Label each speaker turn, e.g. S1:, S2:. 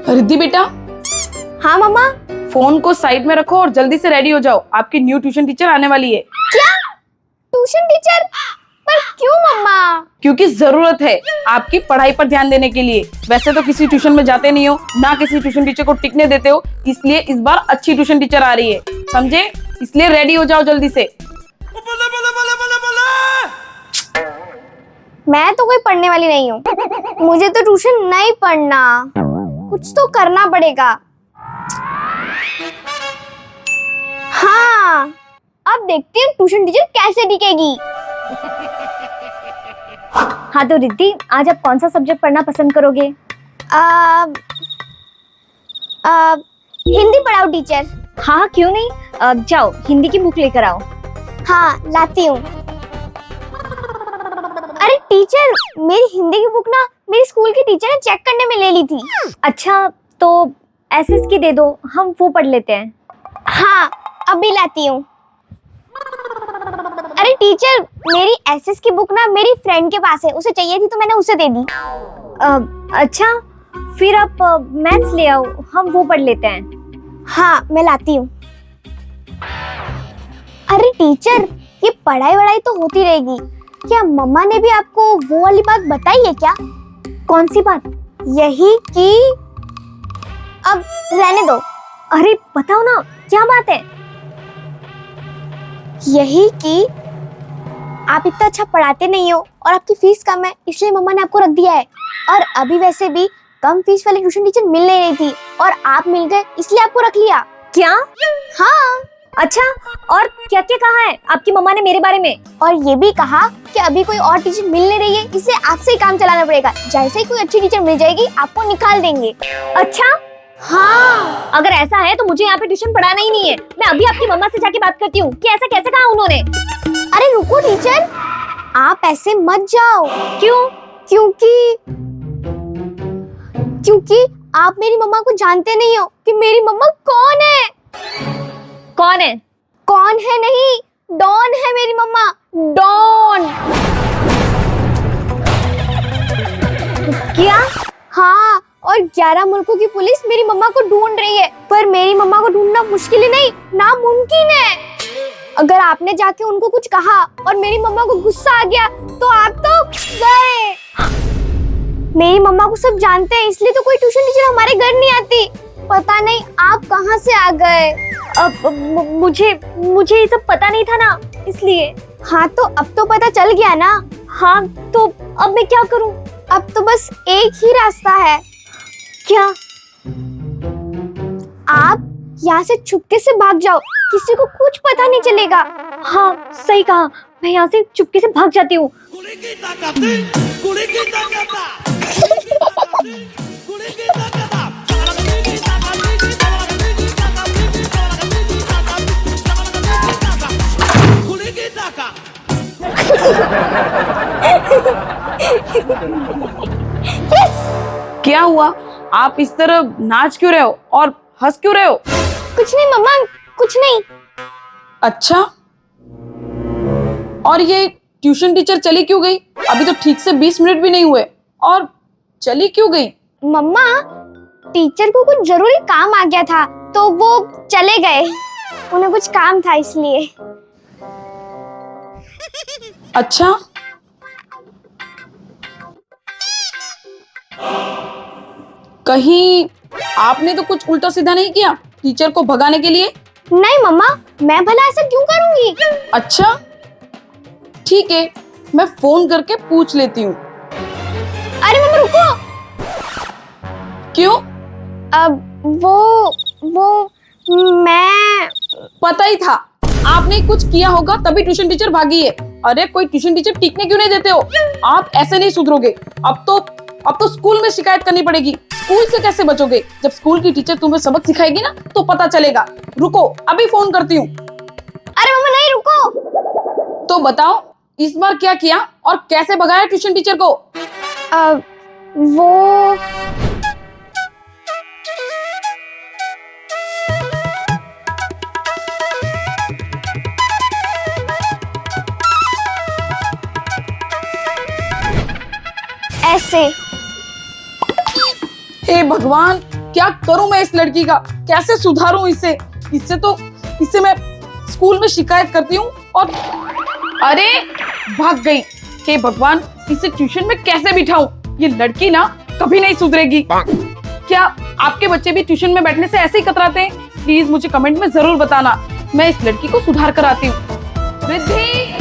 S1: रिद्धि बेटा,
S2: हाँ मम्मा।
S1: फोन को साइड में रखो और जल्दी से रेडी हो जाओ, आपकी न्यू ट्यूशन टीचर आने वाली है।
S2: क्या? Tuition teacher? पर क्यों मम्मा?
S1: क्योंकि जरूरत है आपकी पढ़ाई पर ध्यान देने के लिए। वैसे तो किसी ट्यूशन में जाते नहीं हो, ना किसी ट्यूशन टीचर को टिकने देते हो, इसलिए इस बार अच्छी ट्यूशन टीचर आ रही है, समझे? इसलिए रेडी हो जाओ जल्दी से।
S2: मैं तो कोई पढ़ने वाली नहीं हूँ, मुझे तो ट्यूशन नहीं पढ़ना, कुछ तो करना पड़ेगा। हाँ, अब देखती हूँ ट्यूशन टीचर कैसे टिकेगी।
S3: हाँ तो रिद्धि, आज आप कौन सा सब्जेक्ट पढ़ना पसंद करोगे?
S2: हिंदी पढ़ाओ टीचर।
S3: हाँ क्यों नहीं, जाओ हिंदी की बुक लेकर आओ।
S2: हाँ लाती हूँ। अरे टीचर, मेरी हिंदी की बुक ना मेरी स्कूल की टीचर ने चेक करने में ले ली थी।
S3: अच्छा तो एसएस की दे दो, हम वो पढ़ लेते हैं।
S2: हाँ अभी लाती हूँ। अरे टीचर, मेरी एसएस की बुक ना मेरी फ्रेंड के पास है, उसे चाहिए थी तो मैंने उसे दे दी।
S3: अच्छा फिर आप मैथ्स ले आओ, हम वो पढ़ लेते हैं।
S2: हाँ मैं लाती हूँ। अरे टीचर, ये पढ़ाई वढ़ाई तो होती रहेगी, क्या मम्मा ने भी आपको वो वाली बात बताई है क्या?
S3: कौन सी बात?
S2: यही कि अब रहने दो।
S3: अरे बताओ ना, क्या बात है?
S2: यही कि आप इतना अच्छा पढ़ाते नहीं हो और आपकी फीस कम है, इसलिए मम्मा ने आपको रख दिया है। और अभी वैसे भी कम फीस वाली ट्यूशन टीचर मिल नहीं रही थी और आप मिल गए, इसलिए आपको रख लिया।
S3: क्या?
S2: हाँ।
S3: अच्छा, और क्या क्या कहा है आपकी मम्मा ने मेरे बारे में?
S2: और ये भी कहा कि अभी कोई और टीचर मिल नहीं रही है, इसलिए आपसे ही काम चलाना पड़ेगा। जैसे ही कोई अच्छी टीचर मिल जाएगी आपको निकाल देंगे।
S3: अच्छा
S2: हाँ,
S3: अगर ऐसा है तो मुझे यहाँ पे ट्यूशन पढ़ाना ही नहीं है। मैं अभी आपकी मम्मा से जाके बात करती हूँ कि ऐसा कैसे कहा उन्होंने।
S2: अरे रुको टीचर, आप ऐसे मत जाओ।
S3: क्यों?
S2: क्योंकि आप मेरी मम्मा को जानते नहीं हो कि मेरी मम्मा कौन है।
S3: कौन है?
S2: कौन है नहीं, डॉन है मेरी मम्मा, डॉन।
S3: क्या?
S2: हाँ, और 11 मुल्कों की पुलिस मेरी मम्मा को ढूंढ रही है, पर मेरी मम्मा को ढूंढना मुश्किल ही नहीं, नामुमकिन है। अगर आपने जाके उनको कुछ कहा और मेरी मम्मा को गुस्सा आ गया तो आप तो गए। मेरी मम्मा को सब जानते हैं, इसलिए तो कोई ट्यूशन टीचर हमारे घर नहीं आती। पता नहीं आप कहाँ से आ गए।
S3: मुझे ये सब पता नहीं था ना, इसलिए।
S2: हाँ तो अब तो पता चल गया ना।
S3: हाँ तो अब मैं क्या करूं?
S2: अब तो बस एक ही रास्ता है।
S3: क्या?
S2: आप यहाँ से चुपके से भाग जाओ, किसी को कुछ पता नहीं चलेगा।
S3: हाँ सही कहा, मैं यहाँ से चुपके से भाग जाती हूँ।
S1: क्या हुआ? आप इस तरह नाच क्यों रहे हो और हंस क्यों रहे हो?
S2: कुछ नहीं मम्मा, कुछ नहीं।
S1: अच्छा, और ये ट्यूशन टीचर चली क्यों गई? अभी तो ठीक से 20 मिनट भी नहीं हुए और चली क्यों गई?
S2: मम्मा, टीचर को कुछ जरूरी काम आ गया था तो वो चले गए, उन्हें कुछ काम था इसलिए।
S1: अच्छा, कहीं आपने तो कुछ उल्टा सीधा नहीं किया टीचर को भगाने के लिए?
S2: नहीं मम्मा, मैं भला ऐसा क्यों करूंगी।
S1: अच्छा ठीक है, मैं फोन करके पूछ लेती हूँ।
S2: अरे मम्मा रुको।
S1: क्यों?
S2: अब वो मैं
S1: पता ही था आपने कुछ किया होगा तभी ट्यूशन टीचर भागी है। अरे कोई ट्यूशन टीचर टिकने क्यों नहीं देते हो? आप ऐसे नहीं सुधरोगे। अब तो स्कूल में शिकायत करनी पड़ेगी। स्कूल से कैसे बचोगे? जब स्कूल की टीचर तुम्हें सबक सिखाएगी ना तो पता चलेगा। रुको, अभी फोन करती हूँ।
S2: अरे मम्मा नहीं, रुको।
S1: तो बताओ इस बार क्या किया और कैसे भगाया ट्यूशन टीचर को?
S2: वो ऐसे।
S1: हे भगवान, क्या करूं मैं इस लड़की का, कैसे सुधारूं इससे मैं स्कूल में शिकायत करती हूँ और अरे भाग गई। हे भगवान, इसे ट्यूशन में कैसे बिठाऊं? ये लड़की ना कभी नहीं सुधरेगी। क्या आपके बच्चे भी ट्यूशन में बैठने से ऐसे ही कतराते हैं? प्लीज मुझे कमेंट में जरूर बताना, मैं इस लड़की को सुधार कर आती हूँ। रिद्धि,